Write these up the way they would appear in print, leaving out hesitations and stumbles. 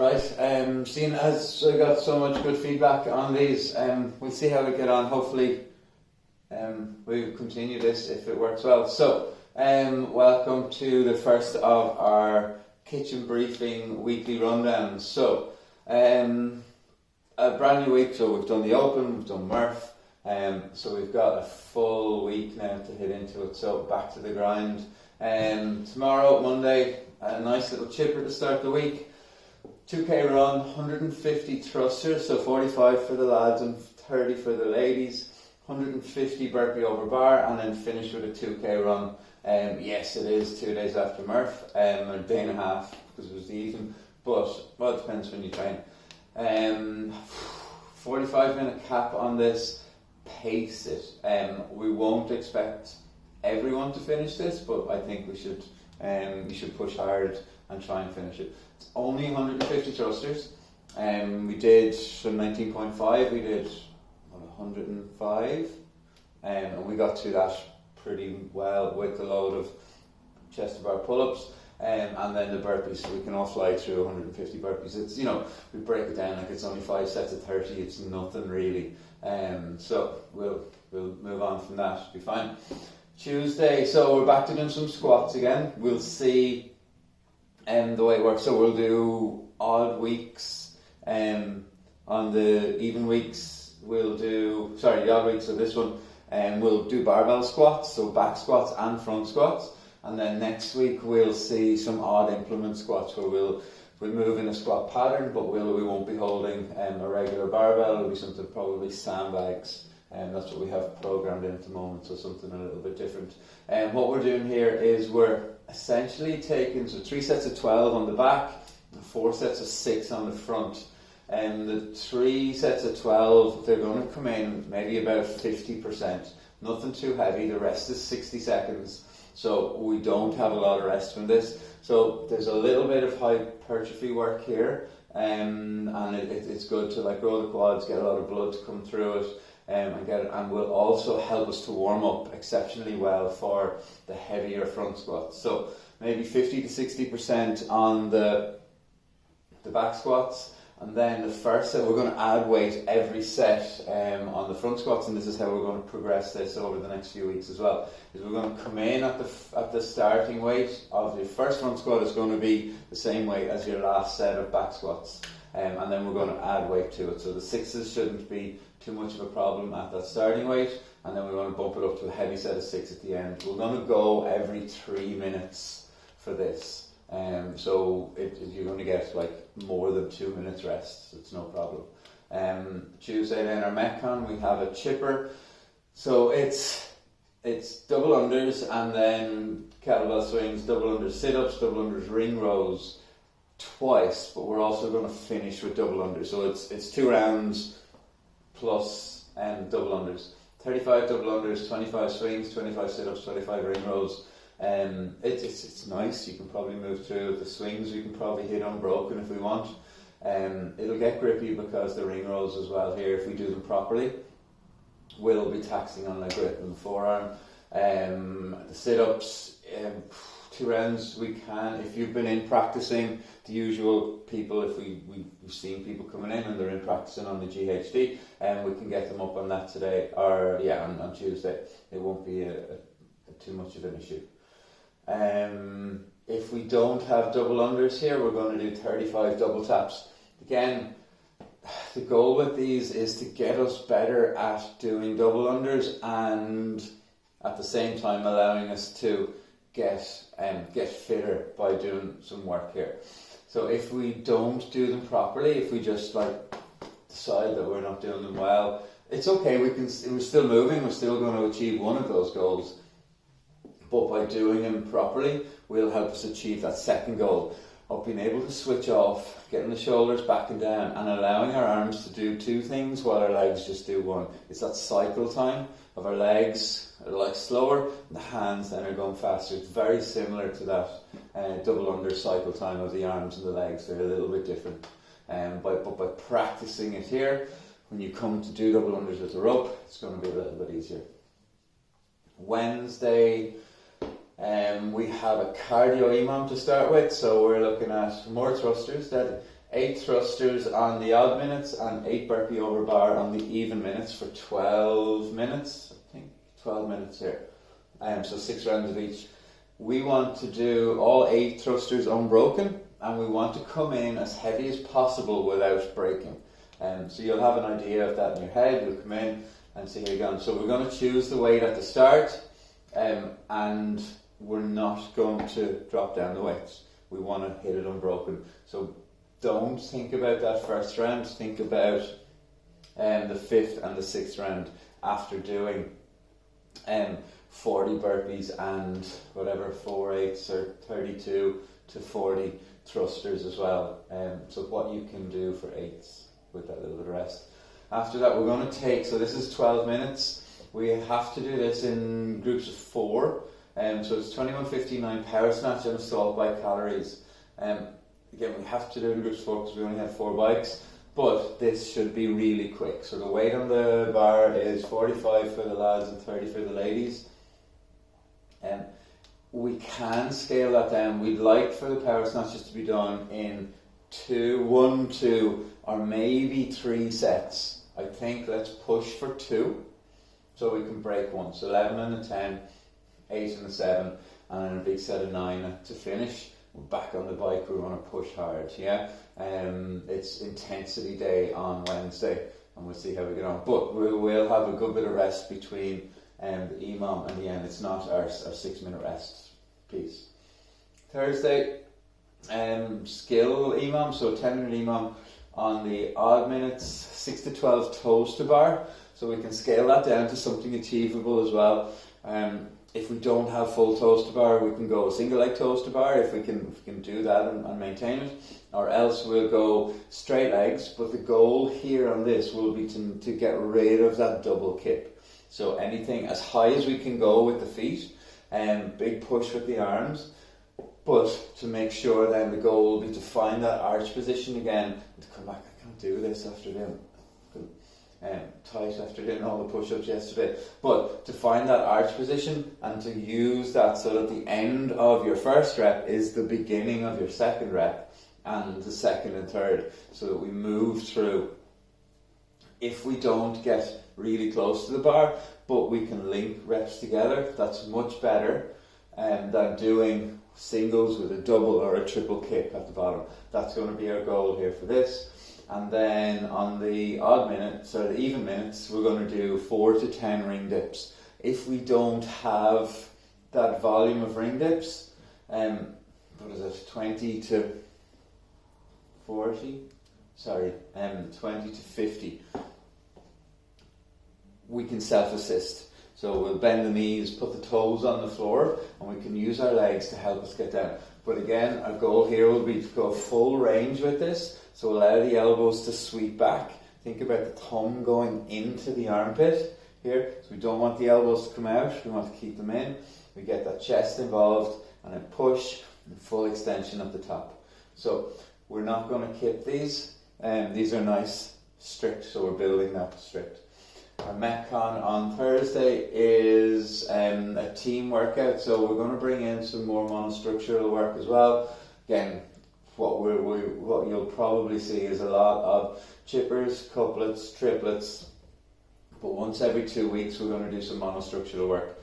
Right, seeing as I got so much good feedback on these, we'll see how we get on. Hopefully, we'll continue this if it works well. So, welcome to the first of our kitchen briefing weekly rundowns. So, a brand new week. So we've done the Open, we've done Murph, so we've got a full week now to hit into it. So back to the grind. Tomorrow, Monday, a nice little chipper to start the week. 2k run, 150 thrusters, so 45 for the lads and 30 for the ladies, 150 burpee over bar, and then finish with a 2k run. Yes, it is 2 days after Murph, a day and a half because it was the evening, but well, it depends when you train. 45-minute cap on this, pace it. We won't expect everyone to finish this, but I think we should push hard and try and finish it. It's only 150 thrusters. We did from 19.5, we did 105, and we got through that pretty well with the load of chest to bar pull-ups, and then the burpees, so we can all fly through 150 burpees. It's, we break it down like it's only 5 sets of 30, it's nothing really. So we'll move on from that, it'll be fine. Tuesday, so we're back to doing some squats again. We'll see the way it works. So we'll do odd weeks, on the even weeks the odd weeks, so this one, we'll do barbell squats, so back squats and front squats, and then next week we'll see some odd implement squats where we'll move in a squat pattern, but we won't be holding a regular barbell. It'll be something, probably sandbags, and that's what we have programmed in at the moment, so something a little bit different. And what we're doing here is we're essentially taking 3 sets of 12 on the back and 4 sets of 6 on the front. And the 3 sets of 12, they're going to come in maybe about 50%. Nothing too heavy. The rest is 60 seconds. So we don't have a lot of rest from this. So there's a little bit of hypertrophy work here, and it's good to grow the quads, get a lot of blood to come through it, and will also help us to warm up exceptionally well for the heavier front squats. So maybe 50 to 60% on the back squats, and then the first set we're going to add weight every set on the front squats, and this is how we're going to progress this over the next few weeks as well. Is we're going to come in at the starting weight of your first front squat is going to be the same weight as your last set of back squats, and then we're going to add weight to it. So the 6s shouldn't be too much of a problem at that starting weight, and then we're going to bump it up to a heavy set of 6 at the end. We're going to go every 3 minutes for this, so you're going to get more than 2 minutes rest, so it's no problem. Tuesday then our Metcon, we have a chipper, so it's double unders and then kettlebell swings, double unders sit-ups, double unders ring rows twice, but we're also going to finish with double unders, so it's 2 rounds plus double unders. 35 double unders, 25 swings, 25 sit-ups, 25 ring rows. It's nice. You can probably move through the swings. We can probably hit unbroken if we want. It'll get grippy because the ring rows as well here, if we do them properly, will be taxing on the grip in the forearm. The sit-ups, 2 rounds we can. If you've been in practicing, the usual people, if we've seen people coming in and they're in practicing on the GHD, we can get them up on that today, or on Tuesday. It won't be too much of an issue. If we don't have double unders here, we're going to do 35 double taps. Again, the goal with these is to get us better at doing double unders and at the same time allowing us to get fitter by doing some work here. So if we don't do them properly, if we just decide that we're not doing them well, it's okay. We're still moving. We're still going to achieve one of those goals. But by doing them properly, will help us achieve that second goal of being able to switch off, getting the shoulders back and down, and allowing our arms to do 2 things while our legs just do 1. It's that cycle time of our legs are slower, and the hands then are going faster. It's very similar to that double under cycle time of the arms and the legs. They're a little bit different. But by practicing it here, when you come to do double unders with the rope, it's going to be a little bit easier. Wednesday, we have a cardio EMOM to start with, so we're looking at more thrusters, that 8 thrusters on the odd minutes and 8 burpee over bar on the even minutes for 12 minutes. I think 12 minutes here. So 6 rounds of each. We want to do all 8 thrusters unbroken, and we want to come in as heavy as possible without breaking. So you'll have an idea of that in your head. You'll come in and see how you're going. So we're going to choose the weight at the start, and we're not going to drop down the weights. We want to hit it unbroken. So don't think about that first round. Think about the 5th and the 6th round after doing 40 burpees and whatever 4 8s or 32 to 40 thrusters as well. So what you can do for 8s with that little bit of rest. After that, we're going to take, so this is 12 minutes. We have to do this in groups of 4. So it's 21:59 power snatch and assault by calories. Again, we have to do it in groups of 4 because we only have 4 bikes, but this should be really quick. So the weight on the bar is 45 for the lads and 30 for the ladies. We can scale that down. We'd like for the power snatches to be done in 1, 2, or maybe 3 sets. I think let's push for 2 so we can break one. So 11 and a 10, 8 and a 7, and then a big set of 9 to finish. We're back on the bike, we want to push hard, yeah? It's intensity day on Wednesday, and we'll see how we get on. But we will have a good bit of rest between the EMOM and the end. It's not our 6-minute rest piece. Thursday, skill EMOM, so 10-minute EMOM on the odd minutes, 6 to 12 toes to bar. So we can scale that down to something achievable as well. If we don't have full toes to bar, we can go single leg toes to bar if we can do that and maintain it, or else we'll go straight legs. But the goal here on this will be to get rid of that double kip. So anything as high as we can go with the feet, big push with the arms, but to make sure then the goal will be to find that arch position again and to come back. I can't do this after doing tight after doing all the push-ups yesterday, but to find that arch position and to use that so that the end of your first rep is the beginning of your second rep and the second and third, so that we move through. If we don't get really close to the bar, but we can link reps together, that's much better than doing singles with a double or a triple kick at the bottom. That's going to be our goal here for this. And then on the odd minute, so the even minutes, we're going to do 4 to 10 ring dips. If we don't have that volume of ring dips, 20 to 40? 20 to 50. We can self-assist. So we'll bend the knees, put the toes on the floor, and we can use our legs to help us get down. But again, our goal here will be to go full range with this. So allow the elbows to sweep back. Think about the thumb going into the armpit here. So we don't want the elbows to come out. We want to keep them in. We get that chest involved and then push and full extension at the top. So we're not going to kip these. These are nice, strict, so we're building that strict. Our Metcon on Thursday is a team workout. So we're going to bring in some more monostructural work as well. Again, what you'll probably see is a lot of chippers, couplets, triplets, but once every 2 weeks we're going to do some monostructural work.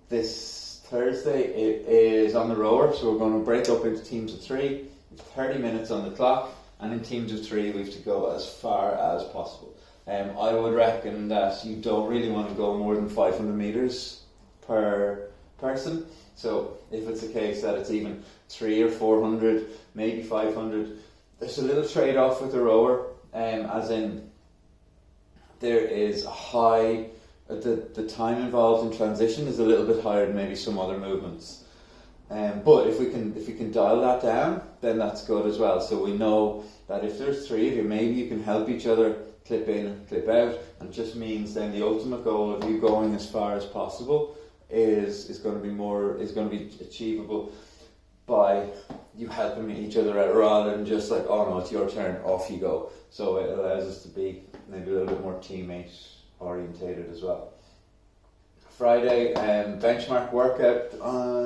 This Thursday it is on the rower, so we're going to break up into teams of 3, 30 minutes on the clock, and in teams of 3 we have to go as far as possible. I would reckon that you don't really want to go more than 500 meters per person. So if it's a case that it's even 300 or 400, maybe 500, there's a little trade-off with the rower, as in there is a high, the time involved in transition is a little bit higher than maybe some other movements. But if we can dial that down, then that's good as well. So we know that if there's 3 of you, maybe you can help each other clip in and clip out, and it just means then the ultimate goal of you going as far as possible is going to be achievable by you helping each other out rather than just like, oh no, it's your turn, off you go. So it allows us to be maybe a little bit more teammate orientated as well. Friday, benchmark workout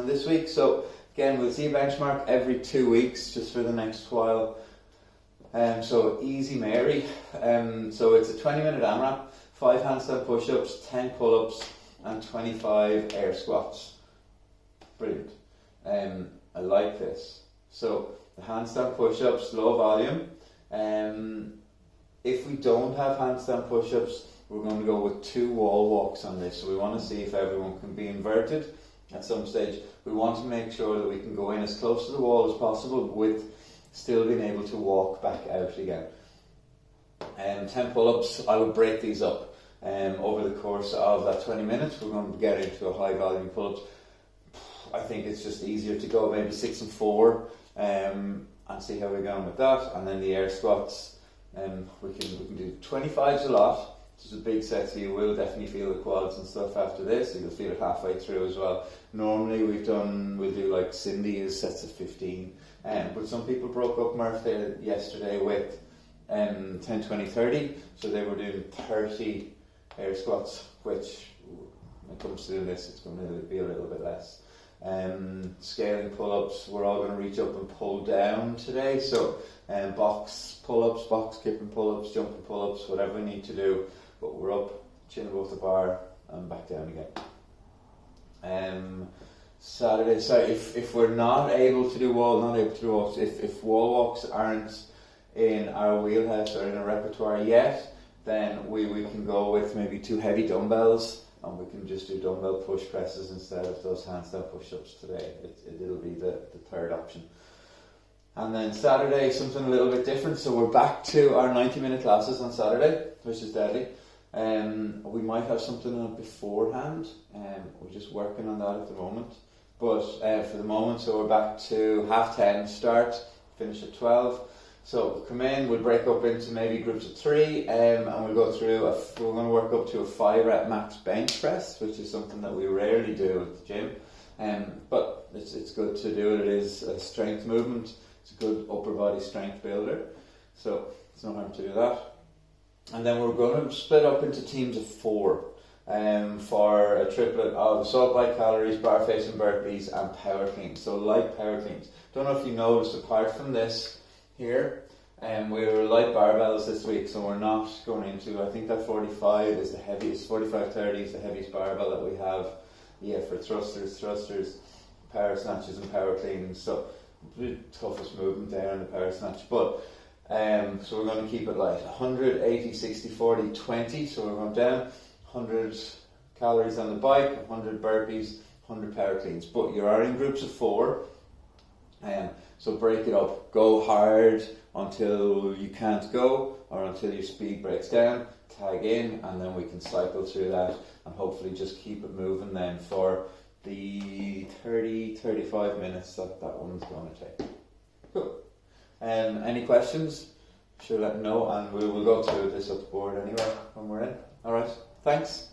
this week. So again, we'll see benchmark every 2 weeks just for the next while. So Easy Mary. So it's a 20-minute AMRAP, 5 handstand push-ups, 10 pull-ups, and 25 air squats. Brilliant. I like this. So the handstand push-ups, low volume. If we don't have handstand push-ups, we're going to go with 2 wall walks on this. So we want to see if everyone can be inverted at some stage. We want to make sure that we can go in as close to the wall as possible with still being able to walk back out again. 10 pull-ups, I would break these up. Over the course of that 20 minutes, we're going to get into a high volume pull-ups. I think it's just easier to go maybe 6 and 4 and see how we're going with that. And then the air squats, we can do 25s a lot. It's a big set, so you will definitely feel the quads and stuff after this. You'll feel it halfway through as well. Normally we'll do like Cindy's sets of 15. But some people broke up Murph there yesterday with 10, 20, 30. So they were doing 30 air squats, which when it comes to doing this, it's going to be a little bit less. Scaling pull-ups, we're all going to reach up and pull down today. So box pull-ups, box kipping pull-ups, jumping pull-ups, whatever we need to do. But we're up, chin above the bar, and back down again. Saturday, so if we're not able to do walks, if wall walks aren't in our wheelhouse or in a repertoire yet, then we can go with maybe 2 heavy dumbbells, and we can just do dumbbell push presses instead of those handstand push-ups today. It'll be the third option. And then Saturday, something a little bit different. So we're back to our 90-minute classes on Saturday, which is deadly. We might have something on it beforehand. We're just working on that at the moment. But for the moment, so we're back to 10:30 start, finish at 12. So come in, we'll break up into maybe groups of 3, and we'll go through, we're going to work up to a 5 rep max bench press, which is something that we rarely do at the gym. But it's good to do it. It is a strength movement. It's a good upper body strength builder. So it's no harm to do that. And then we're going to split up into teams of 4 for a triplet of assault bike calories, bar facing burpees, and power cleans. So light power cleans. Don't know if you noticed, apart from this here, we were light barbells this week, so we're not going into, I think that 45 is the heaviest, 45-30 is the heaviest barbell that we have, for thrusters, power snatches and power cleans. So the toughest movement there in the power snatch. But so we're going to keep it light. 180, 60, 40, 20. So we're going down 100 calories on the bike, 100 burpees, 100 power cleans. But you are in groups of 4. So break it up. Go hard until you can't go, or until your speed breaks down. Tag in, and then we can cycle through that, and hopefully just keep it moving then for the 30-35 minutes that one's going to take. Cool. Any questions? Sure, let me know, and we'll go through this up the board anyway when we're in. Alright, thanks.